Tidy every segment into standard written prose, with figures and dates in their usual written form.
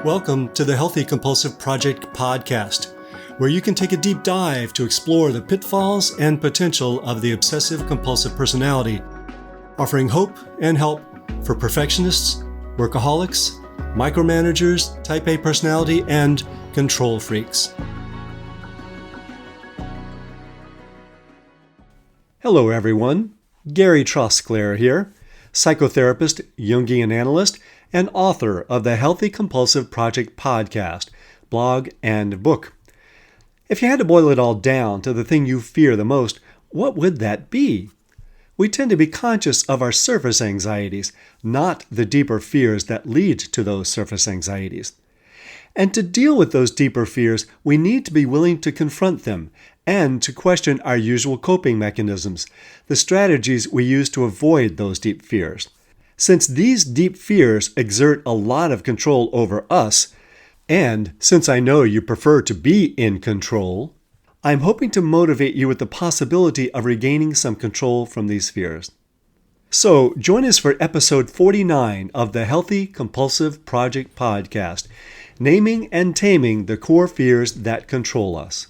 Welcome to the Healthy Compulsive Project podcast, where you can take a deep dive to explore the pitfalls and potential of the obsessive-compulsive personality, offering hope and help for perfectionists, workaholics, micromanagers, type A personality, and control freaks. Hello, everyone. Gary Trosclair here, psychotherapist, Jungian analyst, and author of the Healthy Compulsive Project podcast, blog, and book. If you had to boil it all down to the thing you fear the most, what would that be? We tend to be conscious of our surface anxieties, not the deeper fears that lead to those surface anxieties. And to deal with those deeper fears, we need to be willing to confront them and to question our usual coping mechanisms, the strategies we use to avoid those deep fears. Since these deep fears exert a lot of control over us, and since I know you prefer to be in control, I'm hoping to motivate you with the possibility of regaining some control from these fears. So join us for episode 49 of the Healthy Compulsive Project podcast, Naming and Taming the Core Fears That Control Us.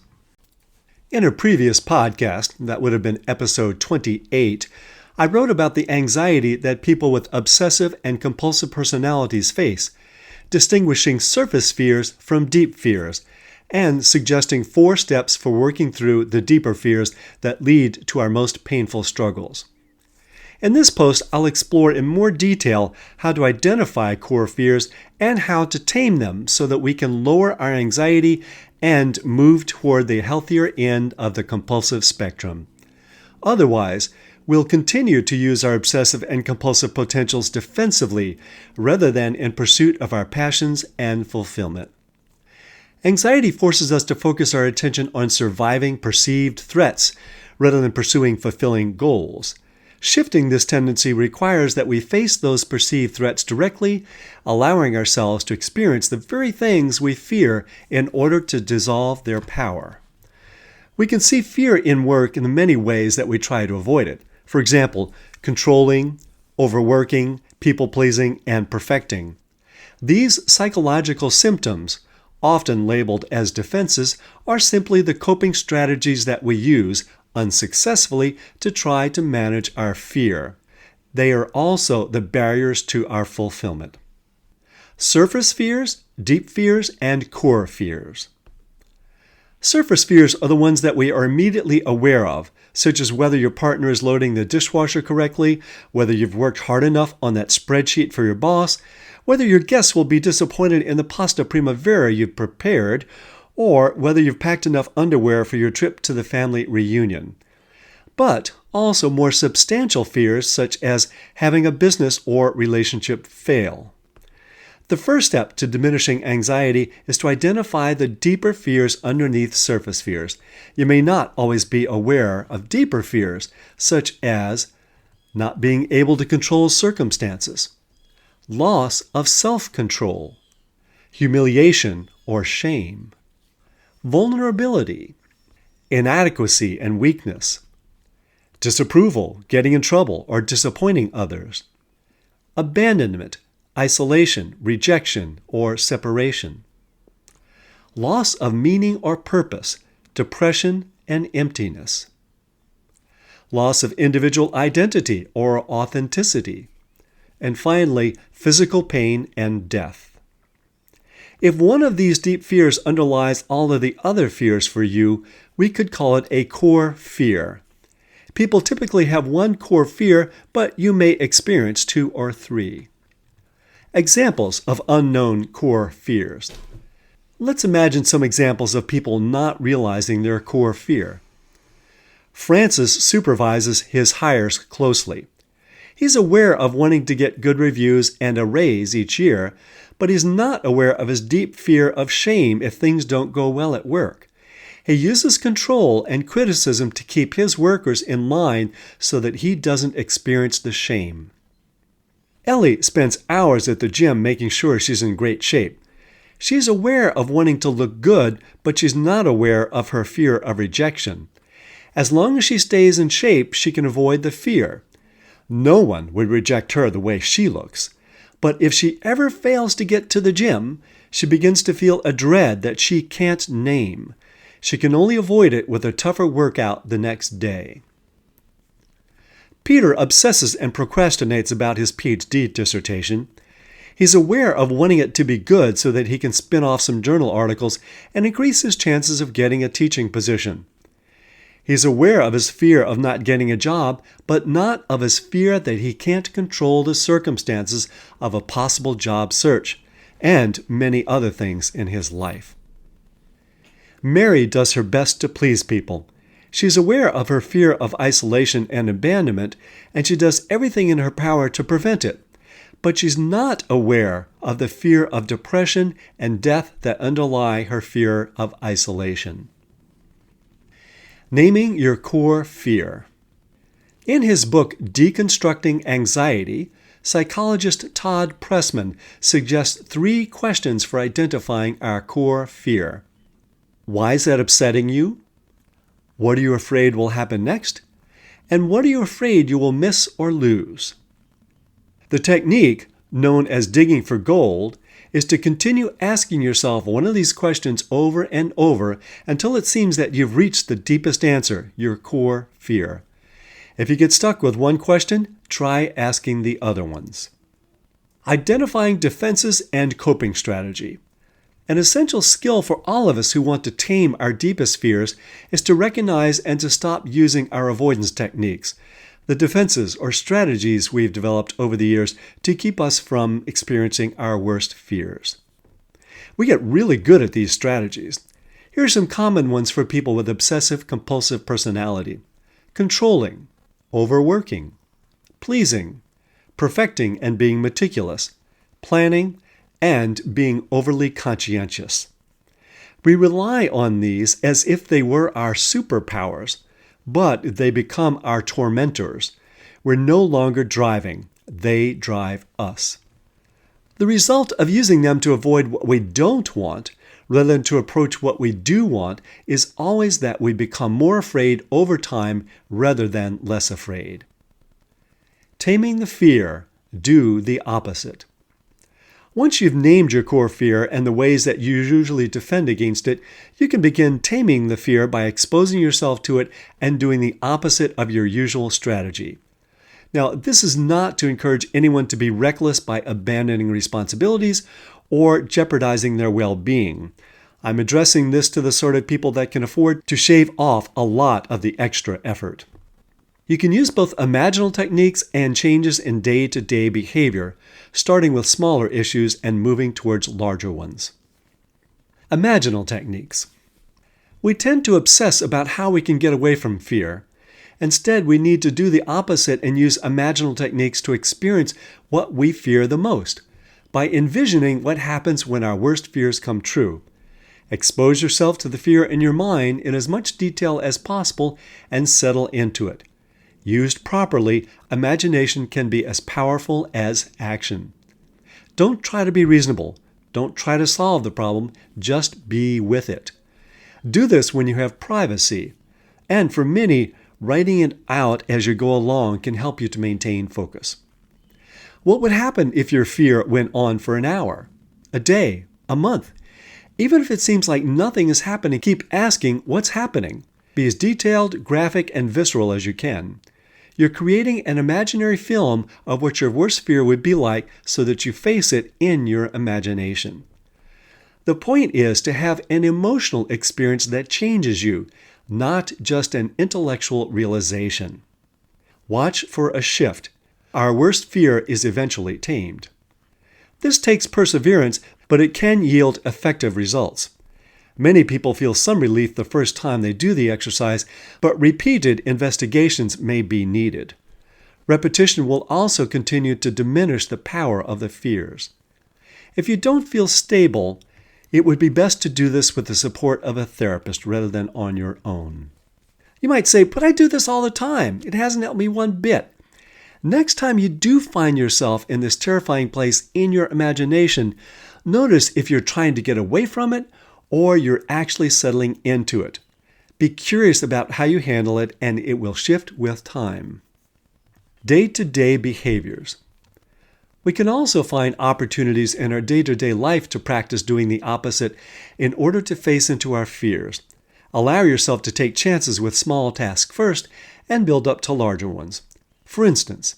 In a previous podcast, that would have been episode 28, I wrote about the anxiety that people with obsessive and compulsive personalities face, distinguishing surface fears from deep fears, and suggesting 4 steps for working through the deeper fears that lead to our most painful struggles. In this post, I'll explore in more detail how to identify core fears and how to tame them so that we can lower our anxiety and move toward the healthier end of the compulsive spectrum. Otherwise, we'll continue to use our obsessive and compulsive potentials defensively rather than in pursuit of our passions and fulfillment. Anxiety forces us to focus our attention on surviving perceived threats rather than pursuing fulfilling goals. Shifting this tendency requires that we face those perceived threats directly, allowing ourselves to experience the very things we fear in order to dissolve their power. We can see fear in work in the many ways that we try to avoid it. For example, controlling, overworking, people-pleasing, and perfecting. These psychological symptoms, often labeled as defenses, are simply the coping strategies that we use unsuccessfully to try to manage our fear. They are also the barriers to our fulfillment. Surface fears, deep fears, and core fears. Surface fears are the ones that we are immediately aware of, such as whether your partner is loading the dishwasher correctly, whether you've worked hard enough on that spreadsheet for your boss, whether your guests will be disappointed in the pasta primavera you've prepared, or whether you've packed enough underwear for your trip to the family reunion. But also more substantial fears such as having a business or relationship fail. The first step to diminishing anxiety is to identify the deeper fears underneath surface fears. You may not always be aware of deeper fears, such as not being able to control circumstances, loss of self-control, humiliation or shame, vulnerability, inadequacy and weakness, disapproval, getting in trouble or disappointing others, abandonment, isolation, rejection, or separation, loss of meaning or purpose, depression and emptiness, loss of individual identity or authenticity, and finally, physical pain and death. If one of these deep fears underlies all of the other fears for you, we could call it a core fear. People typically have one core fear, but you may experience 2 or 3. Examples of unknown core fears. Let's imagine some examples of people not realizing their core fear. Francis supervises his hires closely. He's aware of wanting to get good reviews and a raise each year, but he's not aware of his deep fear of shame if things don't go well at work. He uses control and criticism to keep his workers in line so that he doesn't experience the shame. Ellie spends hours at the gym making sure she's in great shape. She's aware of wanting to look good, but she's not aware of her fear of rejection. As long as she stays in shape, she can avoid the fear. No one would reject her the way she looks. But if she ever fails to get to the gym, She begins to feel a dread that she can't name. She can only avoid it with a tougher workout the next day. Peter obsesses and procrastinates about his PhD dissertation. He's aware of wanting it to be good so that he can spin off some journal articles and increase his chances of getting a teaching position. He's aware of his fear of not getting a job, but not of his fear that he can't control the circumstances of a possible job search, and many other things in his life. Mary does her best to please people. She's aware of her fear of isolation and abandonment, and she does everything in her power to prevent it. But she's not aware of the fear of depression and death that underlie her fear of isolation. Naming your core fear. In his book, Deconstructing Anxiety, psychologist Todd Pressman suggests 3 questions for identifying our core fear. Why is that upsetting you? What are you afraid will happen next? And what are you afraid you will miss or lose? The technique, known as digging for gold, is to continue asking yourself one of these questions over and over until it seems that you've reached the deepest answer, your core fear. If you get stuck with one question, try asking the other ones. Identifying defenses and coping strategy. An essential skill for all of us who want to tame our deepest fears is to recognize and to stop using our avoidance techniques, the defenses or strategies we've developed over the years to keep us from experiencing our worst fears. We get really good at these strategies. Here are some common ones for people with obsessive-compulsive personality: controlling, overworking, pleasing, perfecting and being meticulous, planning, and being overly conscientious. We rely on these as if they were our superpowers, but they become our tormentors. We're no longer driving. They drive us. The result of using them to avoid what we don't want, rather than to approach what we do want, is always that we become more afraid over time rather than less afraid. Taming the fear, do the opposite. Once you've named your core fear and the ways that you usually defend against it, you can begin taming the fear by exposing yourself to it and doing the opposite of your usual strategy. Now, this is not to encourage anyone to be reckless by abandoning responsibilities or jeopardizing their well-being. I'm addressing this to the sort of people that can afford to shave off a lot of the extra effort. You can use both imaginal techniques and changes in day-to-day behavior, starting with smaller issues and moving towards larger ones. Imaginal techniques. We tend to obsess about how we can get away from fear. Instead, we need to do the opposite and use imaginal techniques to experience what we fear the most, by envisioning what happens when our worst fears come true. Expose yourself to the fear in your mind in as much detail as possible and settle into it. Used properly, imagination can be as powerful as action. Don't try to be reasonable. Don't try to solve the problem. Just be with it. Do this when you have privacy. And for many, writing it out as you go along can help you to maintain focus. What would happen if your fear went on for an hour, a day, a month? Even if it seems like nothing is happening, keep asking what's happening. Be as detailed, graphic, and visceral as you can. You're creating an imaginary film of what your worst fear would be like so that you face it in your imagination. The point is to have an emotional experience that changes you, not just an intellectual realization. Watch for a shift. Our worst fear is eventually tamed. This takes perseverance, but it can yield effective results. Many people feel some relief the first time they do the exercise, but repeated investigations may be needed. Repetition will also continue to diminish the power of the fears. If you don't feel stable, it would be best to do this with the support of a therapist rather than on your own. You might say, but I do this all the time. It hasn't helped me one bit. Next time you do find yourself in this terrifying place in your imagination, notice if you're trying to get away from it or you're actually settling into it. Be curious about how you handle it, and it will shift with time. Day-to-day behaviors. We can also find opportunities in our day-to-day life to practice doing the opposite in order to face into our fears. Allow yourself to take chances with small tasks first and build up to larger ones. For instance,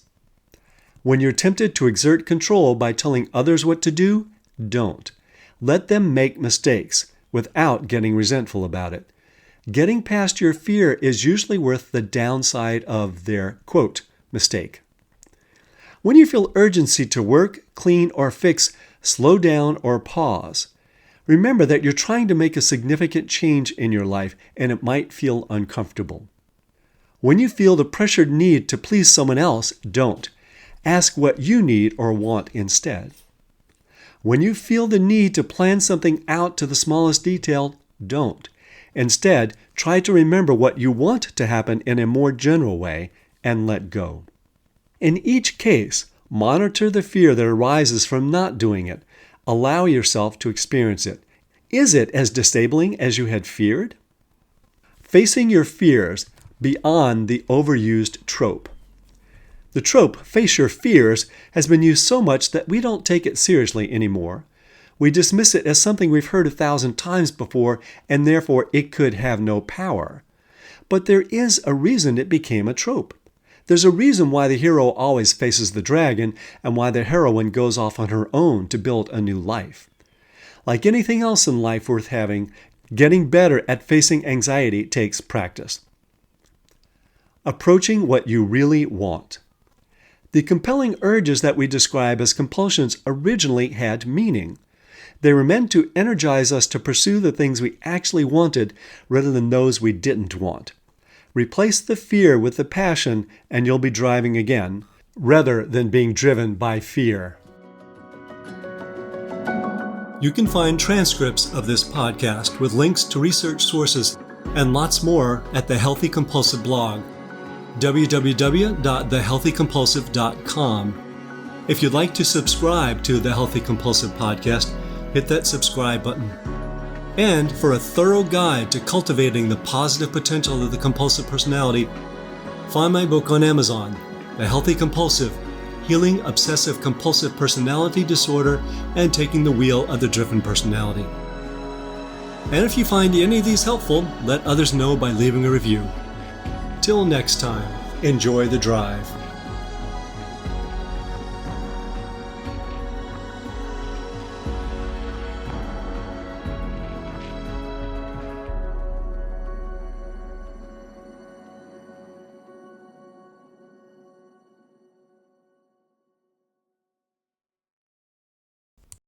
when you're tempted to exert control by telling others what to do, don't. Let them make mistakes without getting resentful about it. Getting past your fear is usually worth the downside of their, quote, mistake. When you feel urgency to work, clean, or fix, slow down or pause. Remember that you're trying to make a significant change in your life and it might feel uncomfortable. When you feel the pressured need to please someone else, don't. Ask what you need or want instead. When you feel the need to plan something out to the smallest detail, don't. Instead, try to remember what you want to happen in a more general way and let go. In each case, monitor the fear that arises from not doing it. Allow yourself to experience it. Is it as disabling as you had feared? Facing your fears beyond the overused trope. The trope, face your fears, has been used so much that we don't take it seriously anymore. We dismiss it as something we've heard 1,000 times before, and therefore it could have no power. But there is a reason it became a trope. There's a reason why the hero always faces the dragon and why the heroine goes off on her own to build a new life. Like anything else in life worth having, getting better at facing anxiety takes practice. Approaching what you really want. The compelling urges that we describe as compulsions originally had meaning. They were meant to energize us to pursue the things we actually wanted rather than those we didn't want. Replace the fear with the passion and you'll be driving again, rather than being driven by fear. You can find transcripts of this podcast with links to research sources and lots more at the Healthy Compulsive blog, www.thehealthycompulsive.com. If you'd like to subscribe to the Healthy Compulsive podcast, hit that subscribe button. And for a thorough guide to cultivating the positive potential of the compulsive personality, find my book on Amazon, The Healthy Compulsive, Healing Obsessive-Compulsive Personality Disorder and Taking the Wheel of the Driven Personality. And if you find any of these helpful, let others know by leaving a review. Till next time, enjoy the drive.